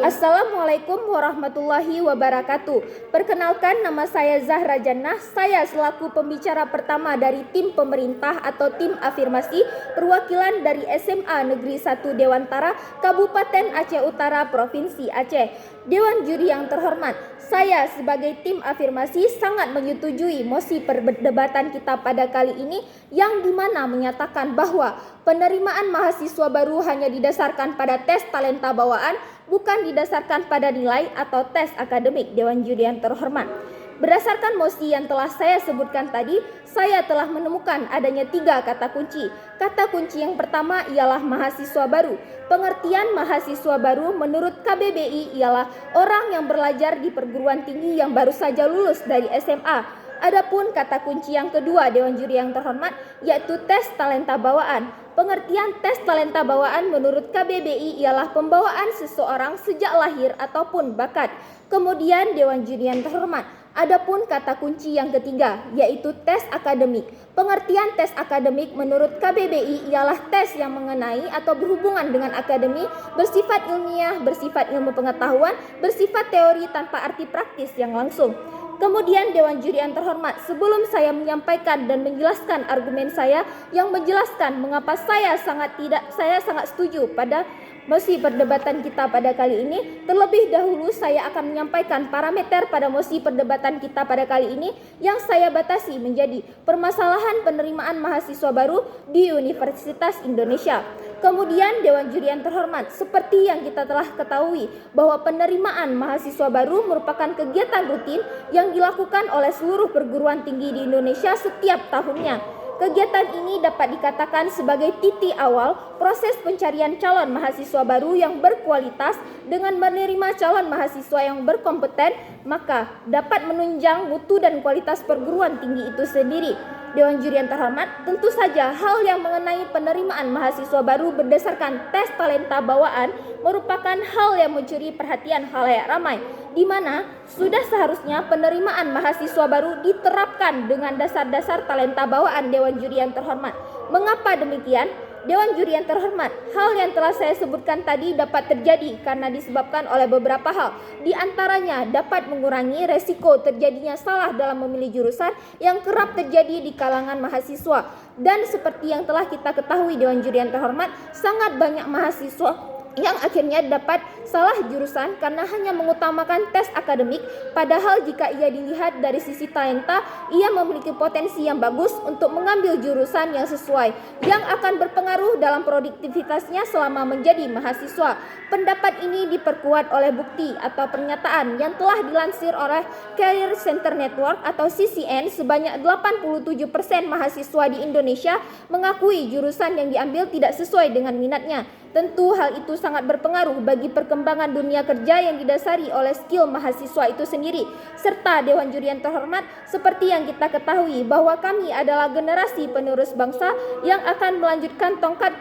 Assalamualaikum warahmatullahi wabarakatuh. Perkenalkan, nama saya Zahra Jannah. Saya selaku pembicara pertama dari tim pemerintah atau tim afirmasi perwakilan dari SMA Negeri 1 Dewantara, Kabupaten Aceh Utara, Provinsi Aceh. Dewan juri yang terhormat, saya sebagai tim afirmasi sangat menyetujui mosi perdebatan kita pada kali ini yang dimana menyatakan bahwa penerimaan mahasiswa baru hanya didasarkan pada tes talenta bawaan, bukan didasarkan pada nilai atau tes akademik. Dewan juri yang terhormat, berdasarkan mosi yang telah saya sebutkan tadi, saya telah menemukan adanya 3 kata kunci. Kata kunci yang pertama ialah mahasiswa baru. Pengertian mahasiswa baru menurut KBBI ialah orang yang belajar di perguruan tinggi yang baru saja lulus dari SMA. Adapun kata kunci yang kedua, Dewan juri yang terhormat, yaitu tes talenta bawaan. Pengertian tes talenta bawaan menurut KBBI ialah pembawaan seseorang sejak lahir ataupun bakat. Kemudian Dewan juri yang terhormat, adapun kata kunci yang ketiga, yaitu tes akademik. Pengertian tes akademik menurut KBBI ialah tes yang mengenai atau berhubungan dengan akademi, bersifat ilmiah, bersifat ilmu pengetahuan, bersifat teori tanpa arti praktis yang langsung. Kemudian Dewan juri yang terhormat, sebelum saya menyampaikan dan menjelaskan argumen saya yang menjelaskan mengapa saya sangat setuju pada mosi perdebatan kita pada kali ini, terlebih dahulu saya akan menyampaikan parameter pada mosi perdebatan kita pada kali ini yang saya batasi menjadi permasalahan penerimaan mahasiswa baru di Universitas Indonesia. Kemudian Dewan juri yang terhormat, seperti yang kita telah ketahui bahwa penerimaan mahasiswa baru merupakan kegiatan rutin yang dilakukan oleh seluruh perguruan tinggi di Indonesia setiap tahunnya. Kegiatan ini dapat dikatakan sebagai titik awal proses pencarian calon mahasiswa baru yang berkualitas. Dengan menerima calon mahasiswa yang berkompeten, maka dapat menunjang mutu dan kualitas perguruan tinggi itu sendiri. Dewan juri yang terhormat, tentu saja hal yang mengenai penerimaan mahasiswa baru berdasarkan tes talenta bawaan merupakan hal yang mencuri perhatian khalayak ramai, di mana sudah seharusnya penerimaan mahasiswa baru diterapkan dengan dasar-dasar talenta bawaan. Dewan juri yang terhormat, mengapa demikian? Dewan juri yang terhormat, hal yang telah saya sebutkan tadi dapat terjadi karena disebabkan oleh beberapa hal. Di antaranya dapat mengurangi resiko terjadinya salah dalam memilih jurusan yang kerap terjadi di kalangan mahasiswa. Dan seperti yang telah kita ketahui, Dewan juri yang terhormat, sangat banyak mahasiswa yang akhirnya dapat salah jurusan karena hanya mengutamakan tes akademik, padahal jika ia dilihat dari sisi talenta, ia memiliki potensi yang bagus untuk mengambil jurusan yang sesuai, yang akan berpengaruh dalam produktivitasnya selama menjadi mahasiswa. Pendapat ini diperkuat oleh bukti atau pernyataan yang telah dilansir oleh Career Center Network atau CCN. Sebanyak 87% mahasiswa di Indonesia mengakui jurusan yang diambil tidak sesuai dengan minatnya. Tentu hal itu sangat berpengaruh bagi perkembangan dunia kerja yang didasari oleh skill mahasiswa itu sendiri. Serta Dewan juri yang terhormat, seperti yang kita ketahui bahwa kami adalah generasi penerus bangsa yang akan melanjutkan tongkat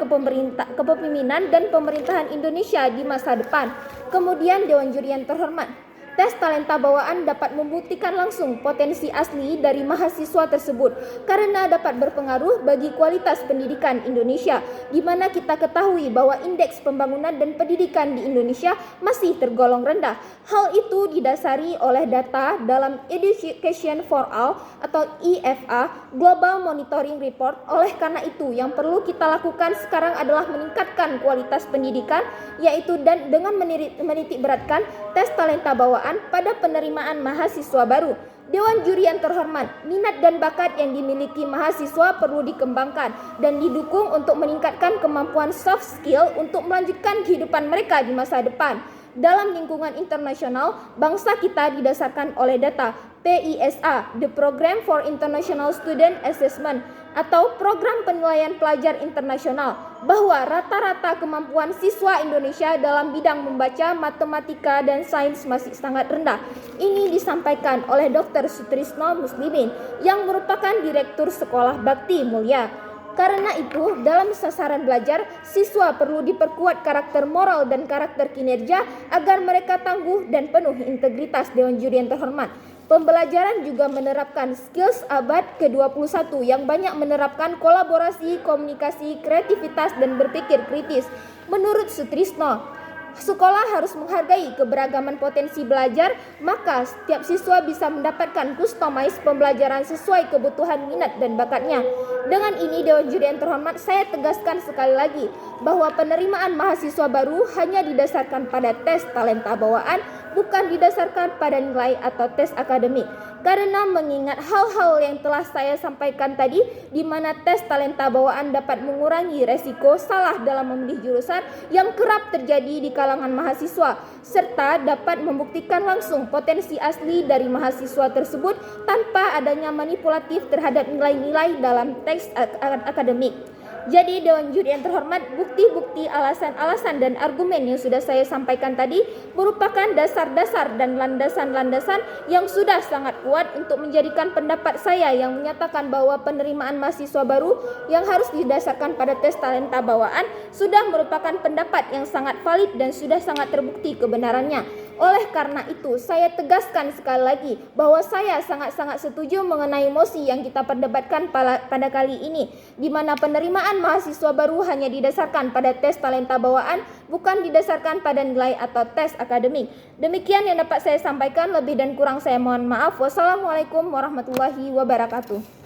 kepemimpinan dan pemerintahan Indonesia di masa depan. Kemudian Dewan juri yang terhormat, tes talenta bawaan dapat membuktikan langsung potensi asli dari mahasiswa tersebut karena dapat berpengaruh bagi kualitas pendidikan Indonesia, di mana kita ketahui bahwa indeks pembangunan dan pendidikan di Indonesia masih tergolong rendah. Hal itu didasari oleh data dalam Education for All atau EFA Global Monitoring Report. Oleh karena itu, yang perlu kita lakukan sekarang adalah meningkatkan kualitas pendidikan, yaitu dan dengan menitik beratkan tes talenta bawaan pada penerimaan mahasiswa baru. Dewan juri yang terhormat, minat dan bakat yang dimiliki mahasiswa perlu dikembangkan dan didukung untuk meningkatkan kemampuan soft skill untuk melanjutkan kehidupan mereka di masa depan. Dalam lingkungan internasional, bangsa kita didasarkan oleh data PISA, The Program for International Student Assessment, atau program penilaian pelajar internasional, bahwa rata-rata kemampuan siswa Indonesia dalam bidang membaca, matematika, dan sains masih sangat rendah. Ini disampaikan oleh Dr. Sutrisno Muslimin yang merupakan Direktur Sekolah Bakti Mulia. Karena itu, dalam sasaran belajar, siswa perlu diperkuat karakter moral dan karakter kinerja agar mereka tangguh dan penuh integritas. Dewan juri yang terhormat, pembelajaran juga menerapkan skills abad ke-21 yang banyak menerapkan kolaborasi, komunikasi, kreativitas, dan berpikir kritis. Menurut Sutrisno, Sekolah harus menghargai keberagaman potensi belajar, maka setiap siswa bisa mendapatkan customized pembelajaran sesuai kebutuhan minat dan bakatnya. Dengan ini, Dewan Juri yang terhormat, saya tegaskan sekali lagi bahwa penerimaan mahasiswa baru hanya didasarkan pada tes talenta bawaan, bukan didasarkan pada nilai atau tes akademik. Karena mengingat hal-hal yang telah saya sampaikan tadi, di mana tes talenta bawaan dapat mengurangi resiko salah dalam memilih jurusan yang kerap terjadi di kalangan mahasiswa, serta dapat membuktikan langsung potensi asli dari mahasiswa tersebut tanpa adanya manipulatif terhadap nilai-nilai dalam teks akademik. Jadi Dewan Juri yang terhormat, bukti-bukti, alasan-alasan dan argumen yang sudah saya sampaikan tadi merupakan dasar-dasar dan landasan-landasan yang sudah sangat kuat untuk menjadikan pendapat saya yang menyatakan bahwa penerimaan mahasiswa baru yang harus didasarkan pada tes talenta bawaan sudah merupakan pendapat yang sangat valid dan sudah sangat terbukti kebenarannya. Oleh karena itu, saya tegaskan sekali lagi bahwa saya sangat-sangat setuju mengenai mosi yang kita perdebatkan pada kali ini, di mana penerimaan mahasiswa baru hanya didasarkan pada tes talenta bawaan, bukan didasarkan pada nilai atau tes akademik. Demikian yang dapat saya sampaikan, lebih dan kurang saya mohon maaf. Wassalamualaikum warahmatullahi wabarakatuh.